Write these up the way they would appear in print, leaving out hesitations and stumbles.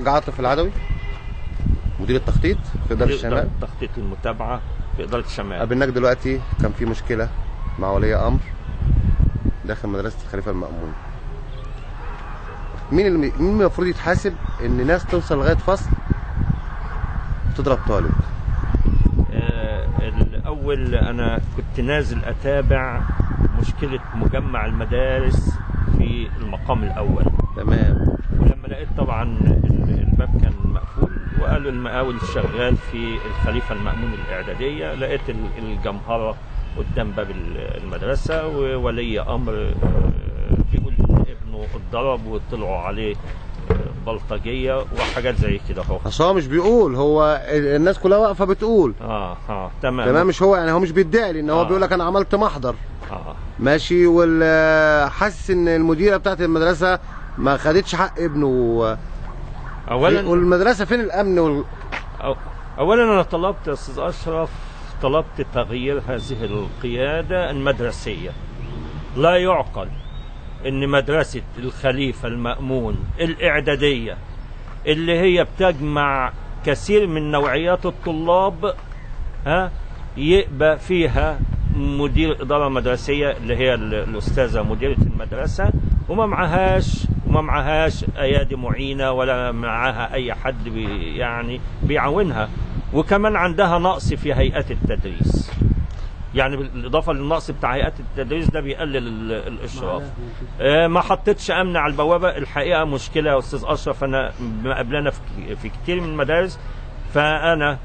الحاج عاطف العدوي مدير التخطيط في إدارة الشمال. التخطيط المتابعة في إدارة الشمال. قابلناك دلوقتي، كان في مشكلة مع ولي أمر داخل مدرسة الخليفة المأمون. مين المفروض يتحاسب إن ناس توصل لغاية فصل تضرب طالب؟ الأول أنا كنت نازل أتابع مشكلة مجمع المدارس في المقام الأول. تمام. ولما لقيت طبعا الباب كان مقفول وقالوا المقاول شغال في الخليفة المأمون الإعدادية، لقيت الجمهرة قدام باب المدرسة وولي أمر بيقول إن ابنه اتضرب وطلعوا عليه بلطجية وحاجات زي كده اهو. اصل هو مش بيقول، هو الناس كلها واقفه بتقول. تمام مش هو يعني، هو مش بيدعي، لان هو بيقول لك انا عملت محضر. ماشي. حاسس ان المديره بتاعت المدرسه ما خدتش حق ابنه. اولا والمدرسه فين الامن اولا انا طلبت يا استاذ اشرف، طلبت تغيير هذه القياده المدرسيه. لا يعقل ان مدرسة الخليفة المأمون الإعدادية اللي هي بتجمع كثير من نوعيات الطلاب يبقى فيها مدير إدارة مدرسية اللي هي الأستاذة مديرة المدرسة وما معهاش أيادي معينة ولا معاها أي حد يعني بيعاونها، وكمان عندها نقص في هيئات التدريس. يعني بالإضافة للنقص بتاع هيئات التدريس ده بيقلل الإشراف. ما حطيتش أمن على البوابة. الحقيقة مشكلة يا أستاذ أشرف، أنا مقابلنا في كتير من المدارس. فأنا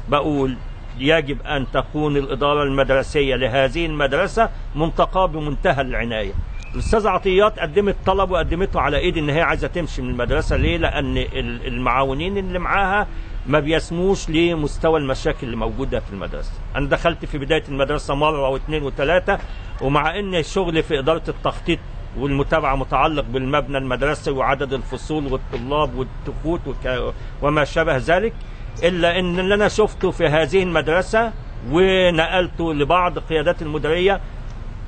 بقول يجب أن تكون الإدارة المدرسية لهذه المدرسة منتقاة بمنتهى العناية. الأستاذة عطيات قدمت طلب وقدمته على إيدي إن هي عايزة تمشي من المدرسة. ليه؟ لأن المعاونين اللي معاها ما بيسموش لمستوى المشاكل اللي موجودة في المدرسة. أنا دخلت في بداية المدرسة مرة واثنين وثلاثة، ومع أن الشغل في إدارة التخطيط والمتابعة متعلق بالمبنى المدرسي وعدد الفصول والطلاب والتخوت وما شابه ذلك، إلا أن اللي أنا شفته في هذه المدرسة ونقلته لبعض قيادات المديرية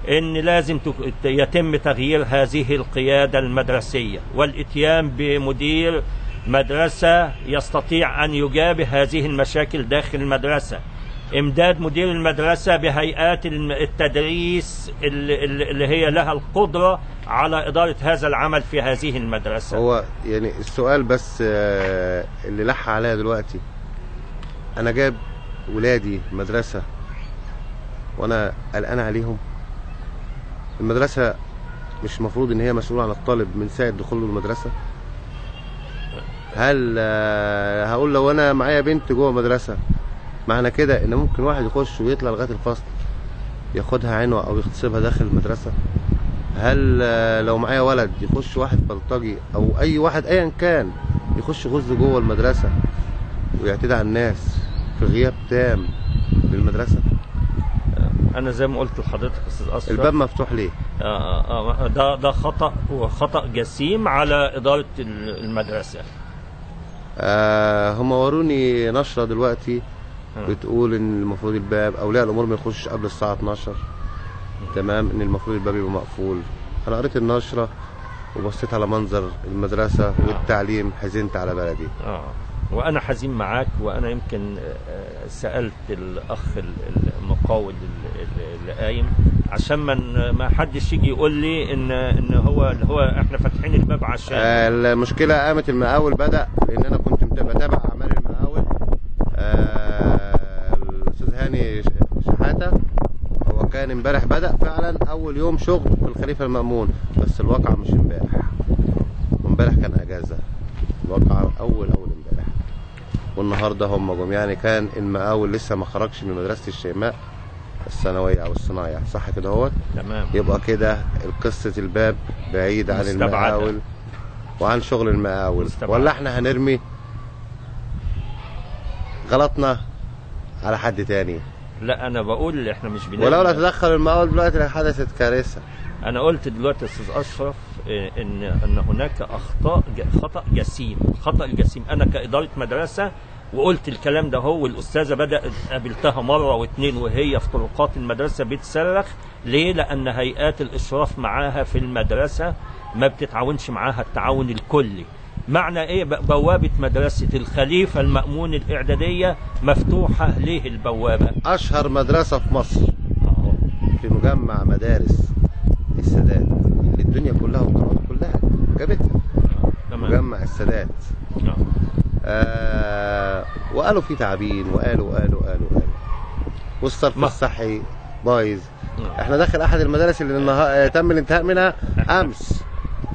إن لازم يتم تغيير هذه القيادة المدرسية والإتيان بمدير مدرسة يستطيع أن يجابه هذه المشاكل داخل المدرسة. إمداد مدير المدرسة بهيئات التدريس اللي هي لها القدرة على إدارة هذا العمل في هذه المدرسة. هو يعني السؤال بس اللي لح عليا دلوقتي، أنا جايب ولادي مدرسة وأنا قلقان عليهم. المدرسة مش المفروض إن هي مسؤولة عن الطالب من ساعة دخوله المدرسة؟ هل هقول لو انا معايا بنت جوه مدرسه، معنى كده ان ممكن واحد يخش ويطلع لغايه الفصل ياخدها عنوه او يغتصبها داخل المدرسه؟ هل لو معايا ولد يخش واحد بلطجي او اي واحد ايا كان يخش غز جوه المدرسه ويعتدي على الناس في غياب تام للمدرسه؟ انا زي ما قلت لحضرتك استاذ اشرف، الباب مفتوح ليه؟ ده خطأ، وخطأ جسيم على إدارة المدرسة. هم وروني نشرة دلوقتي بتقول ان المفروض الباب اولياء الامور ما يخش قبل الساعة 12. تمام، ان المفروض الباب يبقى مقفول. انا قريت النشرة وبصيت على منظر المدرسة والتعليم، حزنت على بلدي. وانا حزين معاك. وانا يمكن سألت الاخ المقاول اللي قايم عشان ما حدش يجي يقول لي ان هو احنا فاتحين الباب عشان المشكله. قامت المقاول بدأ، لان انا كنت بتابع اعمال المقاول. الاستاذ هاني شحاته هو كان امبارح بدأ فعلا اول يوم شغل في الخليفه المأمون، بس الواقع مش امبارح، وامبارح كان اجازه. الواقع اول امبارح، والنهارده هم جم. يعني كان المقاول لسه ما خرجش من مدرسه الشيماء الثانويه او الصنايع، صح كده اهوت؟ تمام. يبقى كده قصه الباب بعيد عن المقاول وعن شغل المقاول. ولا احنا هنرمي غلطنا على حد تاني؟ لا، انا بقول احنا مش بنرمي. ولولا تدخل المقاول دلوقتي لحدثت كارثه. انا قلت دلوقتي يا استاذ اشرف ان هناك خطأ جسيم. الخطأ الجسيم انا كإدارة مدرسة وقلت الكلام ده هو، والاستاذه بدات قابلتها مره واثنين وهي في طرقات المدرسه بتصرخ. ليه؟ لان هيئات الاشراف معاها في المدرسه ما بتتعاونش معاها التعاون الكلي. معنى ايه بوابة مدرسة الخليفة المأمون الإعدادية مفتوحة؟ ليه البوابة؟ اشهر مدرسة في مصر في مجمع مدارس السادات اللي الدنيا كلها والقنوات كلها جابتها، مجمع السادات. وقالوا فيه تعبين، وقالوا والصرف الصحي بايظ. احنا داخل احد المدارس اللي تم الانتهاء منها امس،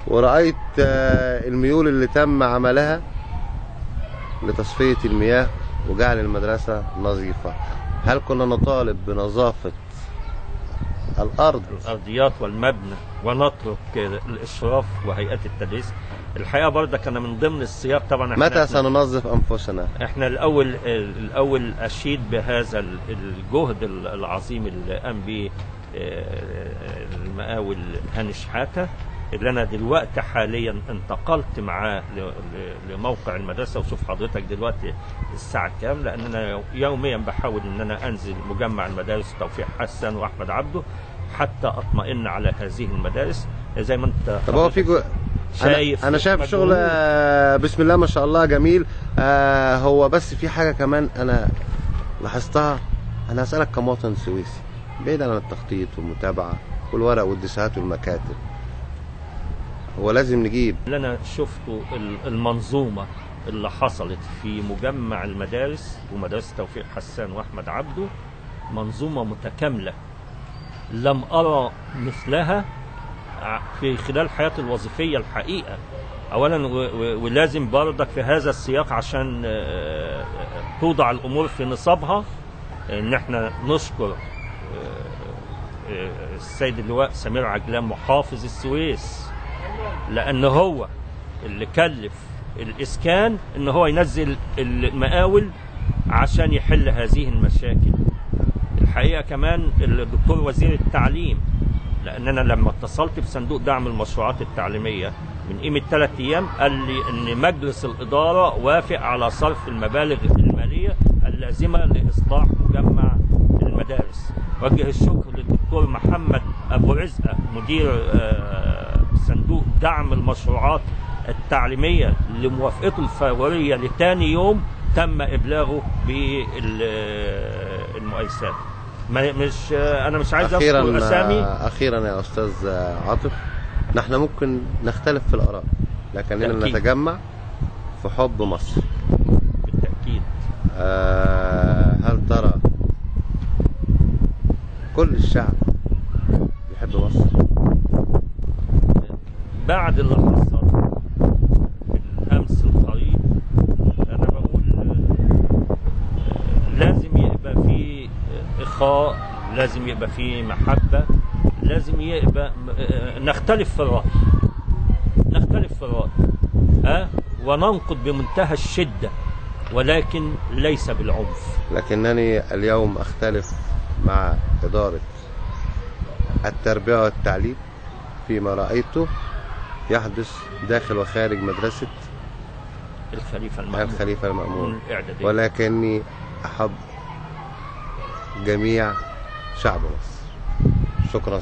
ورأيت الميول اللي تم عملها لتصفية المياه وجعل المدرسة نظيفة. هل كنا نطالب بنظافة الأرضيات والمبنى ونترك الإشراف وهيئات التدريس؟ الحقيقة برضه كان من ضمن السياق طبعا. متى سننظف أنفسنا؟ احنا الأول أشيد بهذا الجهد العظيم اللي قام به المقاول هاني شحاتة، اللي أنا دلوقتي حاليا انتقلت معاه لموقع المدرسة. وشوف حضرتك دلوقتي الساعة كام، لأن أنا يوميا بحاول إن أنا أنزل مجمع المدارس توفيق حسن وأحمد عبده حتى أطمئن على هذه المدارس زي ما أنت. طب هو في شايف أنا شايف شغل بسم الله ما شاء الله جميل. هو بس في حاجة كمان أنا لاحظتها، أنا هسألك كمواطن سويسي بعيدا عن التخطيط والمتابعة والورق والدساهات والمكاتب، هو لازم نجيب اللي انا شفته المنظومه اللي حصلت في مجمع المدارس ومدرسه توفيق حسان واحمد عبده، منظومه متكامله لم ارى مثلها في خلال حياتي الوظيفيه الحقيقه. اولا ولازم برضك في هذا السياق عشان توضع الامور في نصابها ان احنا نشكر السيد اللواء سمير عجلان محافظ السويس، لأن هو اللي كلف الإسكان إن هو ينزل المقاول عشان يحل هذه المشاكل. الحقيقة كمان الدكتور وزير التعليم، لأن أنا لما اتصلت بصندوق دعم المشروعات التعليمية من قيمة 3 أيام قال لي إن مجلس الإدارة وافق على صرف المبالغ المالية اللازمة لإصلاح مجمع المدارس. وجه الشكر للدكتور محمد أبو رزقة مدير صندوق دعم المشروعات التعليمية لموافقته الفورية لتاني يوم تم إبلاغه بالمؤسسات. مش أنا مش عايز أذكر أسامي. أخيرا يا أستاذ عاطف، نحن ممكن نختلف في الآراء لكننا نتجمع في حب مصر بالتأكيد. هل ترى كل الشعب بيحب مصر؟ بعد اللي حصل في الأمس القريب أنا بقول لازم يبقى في إخاء، لازم يبقى في محبة، لازم يبقى نختلف في الرأي، وننقد بمنتهى الشدة ولكن ليس بالعنف. لكنني اليوم أختلف مع إدارة التربية والتعليم فيما رأيته يحدث داخل وخارج مدرسة الخليفة المأمون، ولكني أحب جميع شعب مصر. شكرا.